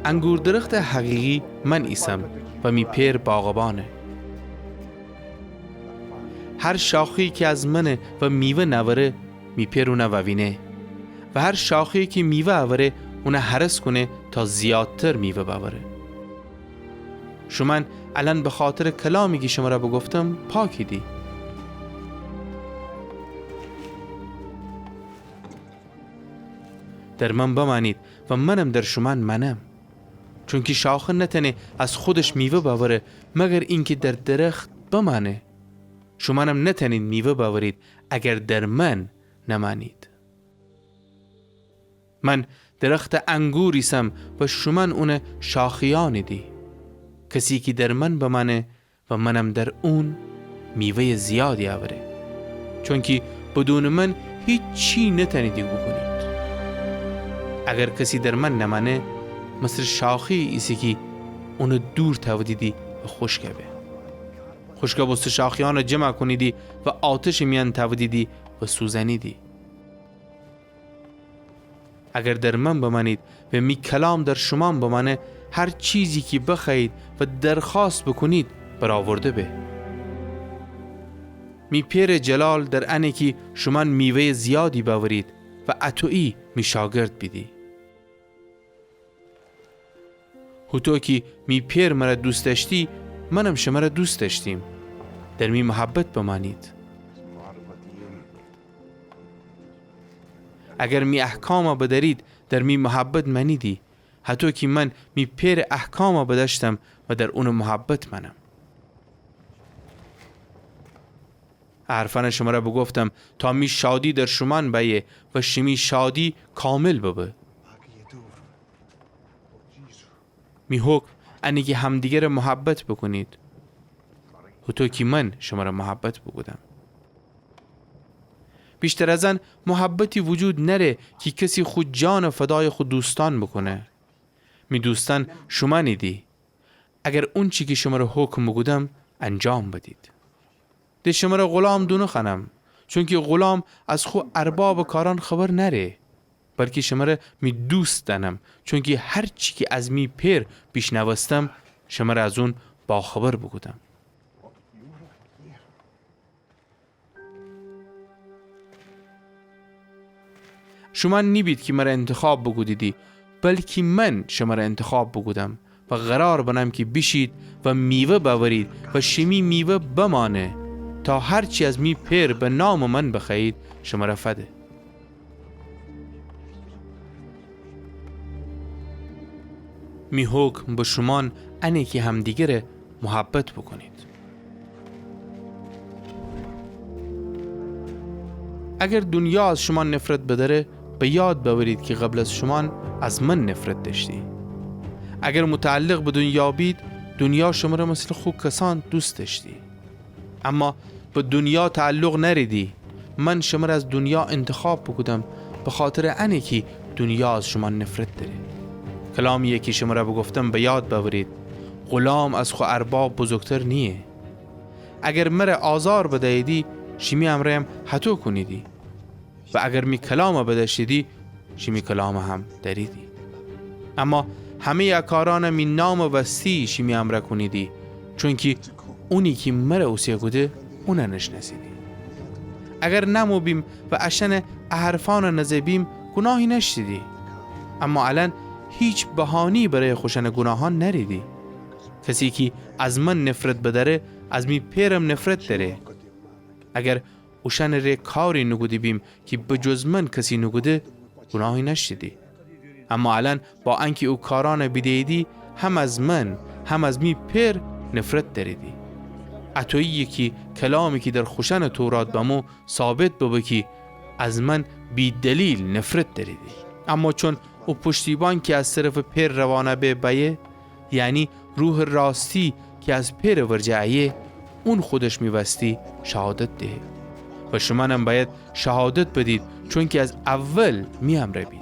انگور درخت حقیقی من ایسم و می پیر باغبانه. هر شاخی که از منه و میوه نوره می پیر اونه ووینه و هر شاخی که میوه اوره اونه حرس کنه تا زیادتر میوه باوره. شما الان به خاطر کلامی که شما را بگفتم پاکی دی. در من بمانید و منم در شما منم، چون که شاخه نتنه از خودش میوه باوره مگر اینکه در درخت بمانه. شما هم نتنید میوه باورید اگر در من نمانید. من درخت انگوریسم و شما اون شاخیانی دی. کسی که در من بمانه و منم در اون میوه زیادی آوره، چون که بدون من هیچ چی نتنیدی بکنید. اگر کسی در من نمانه مثل شاخی ایسی که اونو دور تودیدی و خشکه به. خشکه بست شاخیان رو جمع کنیدی و آتش میان تودیدی و سوزنیدی. اگر در من بمانید و می کلام در شما بمانه، هر چیزی که بخواید و درخواست بکنید برآورده به. می پیر جلال در انه که شما میوه زیادی باورید و اتویی می شاگرد بیدی. هتو که می پیر مرا دوست داشتی منم شما را دوست داشتیم. در می محبت بمانید. اگر می احکام بدارید در می محبت منیدی، حتی که من می پیر احکام بداشتم و در اون محبت منم. عرفان شما را بگفتم تا می شادی در شما بیه و شمی شادی کامل ببه. می حکم انه که همدیگر محبت بکنید، حتی که من شما را محبت بگودم. بیشتر از آن محبتی وجود نره که کسی خود جان فدای خود دوستان بکنه. می دوستان شما نیدی. اگر اون چی که شما را حکم بگودم انجام بدید. ده شما را غلام دونو خنم، چون که غلام از خود ارباب کاران خبر نره، بلکه شما را می دوست دانم، چون که هر چی که از می پیر بیشنوستم شما را از اون با خبر بگودم. شما نیبید که مرا انتخاب بگودیدی، بلکه من شما را انتخاب بگودم و قرار بنم که بشید و میوه باورید و شمی میوه بمانه تا هرچی از می پیر به نام من بخواهید شما را فده. می حکم به شما انه که همدیگر محبت بکنید. اگر دنیا از شما نفرت بداره به یاد ببرید که قبل از شما از من نفرت داشتی. اگر متعلق به دنیا بید دنیا شما را مثل خوب کسان دوست داشتی، اما به دنیا تعلق نریدی. من شما را از دنیا انتخاب بکودم به خاطر انه که دنیا از شما نفرت داره. کلامیه که شما را بگفتم به یاد ببرید، غلام از خو ارباب بزرگتر نیه. اگر مرا آزار بدهیدی شمی امرم حتو کنیدی و اگر می کلام بداشتیدی شمی کلام هم دریدی. اما همه کاران می نام وستی شمی امر کنیدی، چون که اونی که مرا اوسیه گوده اونه نشناسیدی. اگر نمو بیم و اشن احرفان نزبیم گناهی نشدیدی، اما الان هیچ بهانی برای خوشن گناهان نریدی. کسی که از من نفرت بداره از می پیرم نفرت داره. اگر اوشن ری کاری نگودی بیم که بجز من کسی نگوده گناهی نشدیدی، اما الان با انکی او کاران بدهیدی هم از من هم از می پیر نفرت داریدی. اتویی که کلامی که در خوشن تورات بمو ثابت ببه که از من بی دلیل نفرت داریدی. اما چون او پشتیبان که از طرف پیر روانه به بیه، یعنی روح راستی که از پیر ورجعیه، اون خودش میوستی شهادت ده و شما هم باید شهادت بدید، چون که از اول می امره بید.